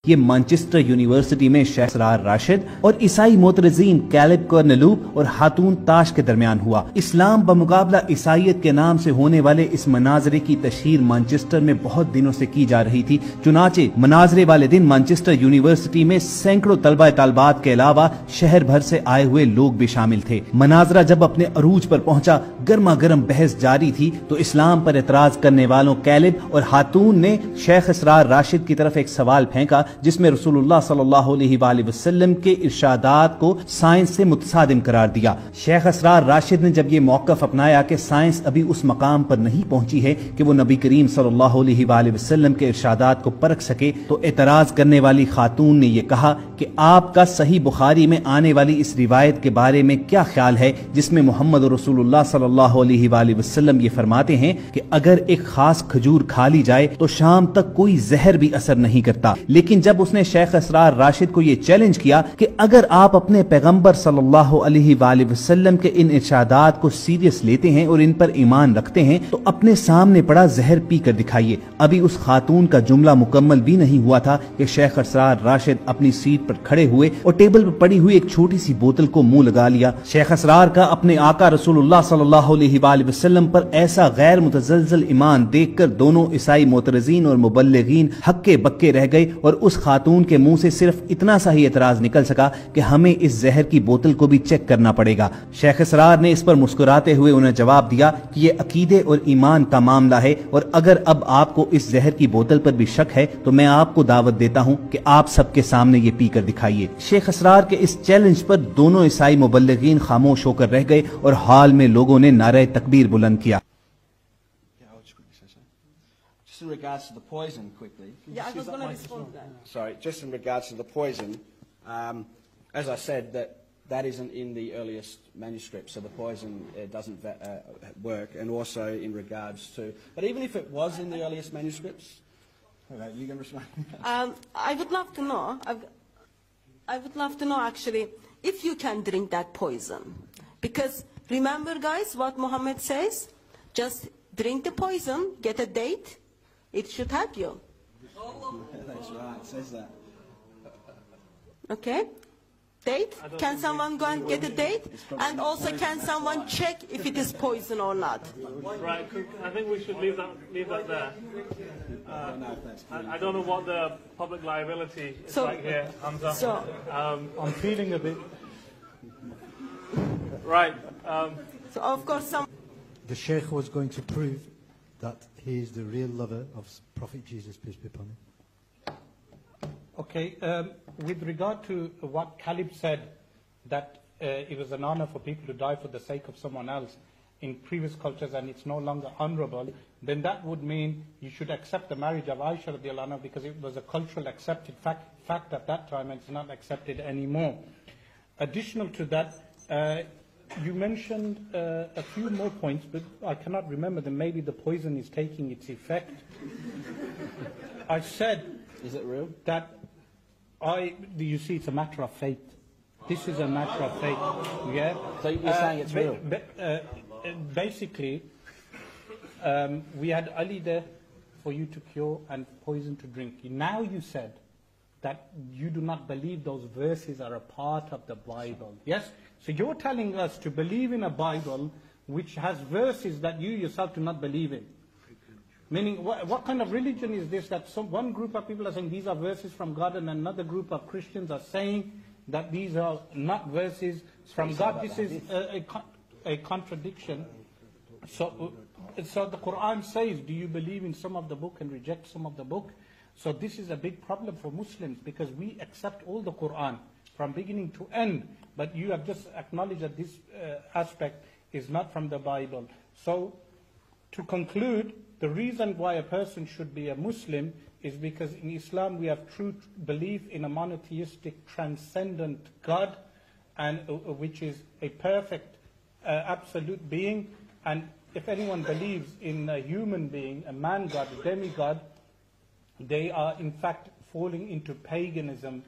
یہ Manchester university میں شیخ اسرار راشد اور عیسائی معترضین کیلب کورنلوپ اور خاتون تاش کے درمیان ہوا۔ اسلام بمقابلہ عیسائیت کے نام سے ہونے والے اس مناظرے کی تشہیر مانچسٹر میں بہت دنوں سے کی جا رہی تھی۔ چنانچہ مناظرے والے دن مانچسٹر یونیورسٹی میں سینکڑوں طلبہ طالبات کے علاوہ شہر بھر سے آئے ہوئے لوگ بھی شامل تھے۔ مناظرہ جب اپنے عروج پر پہنچا، گرما گرم بحث جاری تھی تو اسلام پر اعتراض کرنے والوں کیلب اور خاتون نے شیخ اسرار راشد کی طرف ایک سوال پھینکا جس میں رسول اللہ صلی اللہ علیہ وآلہ وسلم کے ارشادات کو سائنس سے متصادم قرار دیا۔ شیخ اسرار راشد نے جب یہ موقف اپنایا کہ سائنس ابھی اس مقام پر نہیں پہنچی ہے کہ وہ نبی کریم صلی اللہ علیہ وآلہ وسلم کے ارشادات کو پرکھ سکے، تو اعتراض کرنے والی خاتون نے یہ کہا کہ آپ کا صحیح بخاری میں آنے والی اس روایت کے بارے میں کیا خیال ہے جس میں محمد رسول اللہ صلی اللہ علیہ وآلہ وسلم یہ فرماتے ہیں کہ اگر ایک خاص کھجور کھا لی جائے تو شام تک کوئی زہر بھی اثر نہیں کرتا۔ لیکن جب اس نے شیخ اسرار راشد کو یہ چیلنج کیا کہ اگر آپ اپنے پیغمبر صلی اللہ علیہ وآلہ وسلم کے ان ارشادات کو سیریس لیتے ہیں اور ان پر ایمان رکھتے ہیں تو اپنے سامنے پڑا زہر پی کر دکھائیے۔ ابھی اس خاتون کا جملہ مکمل بھی نہیں ہوا تھا کہ شیخ اسرار راشد اپنی سیٹ پر کھڑے ہوئے اور ٹیبل پر پڑی ہوئی ایک چھوٹی سی بوتل کو منہ لگا لیا۔ شیخ اسرار کا اپنے آقا رسول اللہ صلی اللہ علیہ وآلہ وسلم پر ایسا غیر متزلزل ایمان دیکھ کر دونوں عیسائی معترضین اور مبلغین ہکے بکے رہ گئے اور اس خاتون کے منہ سے صرف اتنا سا ہی اعتراض نکل سکا کہ ہمیں اس زہر کی بوتل کو بھی چیک کرنا پڑے گا۔ شیخ اسرار نے اس پر مسکراتے ہوئے انہیں جواب دیا کہ یہ عقیدے اور ایمان کا معاملہ ہے، اور اگر اب آپ کو اس زہر کی بوتل پر بھی شک ہے تو میں آپ کو دعوت دیتا ہوں کہ آپ سب کے سامنے یہ پی کر دکھائیے۔ شیخ اسرار کے اس چیلنج پر دونوں عیسائی مبلغین خاموش ہو کر رہ گئے اور حال میں لوگوں نے نعرہ تکبیر بلند کیا۔ In regards to the poison, quickly. Yeah, I was going to respond to that. Sorry, just in regards to the poison, as I said, that isn't in the earliest manuscript, so the poison doesn't work. And also in regards to, but even if it was in the earliest manuscripts, okay, you can respond. I would love to know. I would love to know actually if you can drink that poison, because remember, guys, what Muhammad says: just drink the poison, get a date. It should help you. That's right, it says that. Okay? Date? Can someone go and get a date? And also, can someone check if it is poison or not? Right, I think we should leave that there. I don't know what the public liability is like here, Hamza. So, I'm feeling a bit... Right. So of course, The Sheikh was going to prove that he is the real lover of Prophet Jesus, peace be upon him. Okay, with regard to what Caleb said, that it was an honor for people to die for the sake of someone else in previous cultures and it's no longer honorable, then that would mean you should accept the marriage of Aisha radiallahu anha because it was a cultural accepted fact at that time and it's not accepted anymore. Additional to that, you mentioned a few more points, but I cannot remember them. Maybe the poison is taking its effect. I said... Is it real? That you see, it's a matter of faith. This is a matter of faith. Yeah? So you're saying it's real? Basically, we had Ali there for you to cure and poison to drink. Now you said that you do not believe those verses are a part of the Bible. Yes? So you're telling us to believe in a Bible which has verses that you yourself do not believe in. Meaning, what kind of religion is this that one group of people are saying these are verses from God and another group of Christians are saying that these are not verses from God? This is a contradiction. So the Quran says, do you believe in some of the book and reject some of the book? So this is a big problem for Muslims because we accept all the Quran from beginning to end, but you have just acknowledged that this aspect is not from the Bible. So to conclude, the reason why a person should be a Muslim is because in Islam we have true belief in a monotheistic, transcendent God, and which is a perfect, absolute being. And if anyone believes in a human being, a man God, a demigod, they are in fact falling into paganism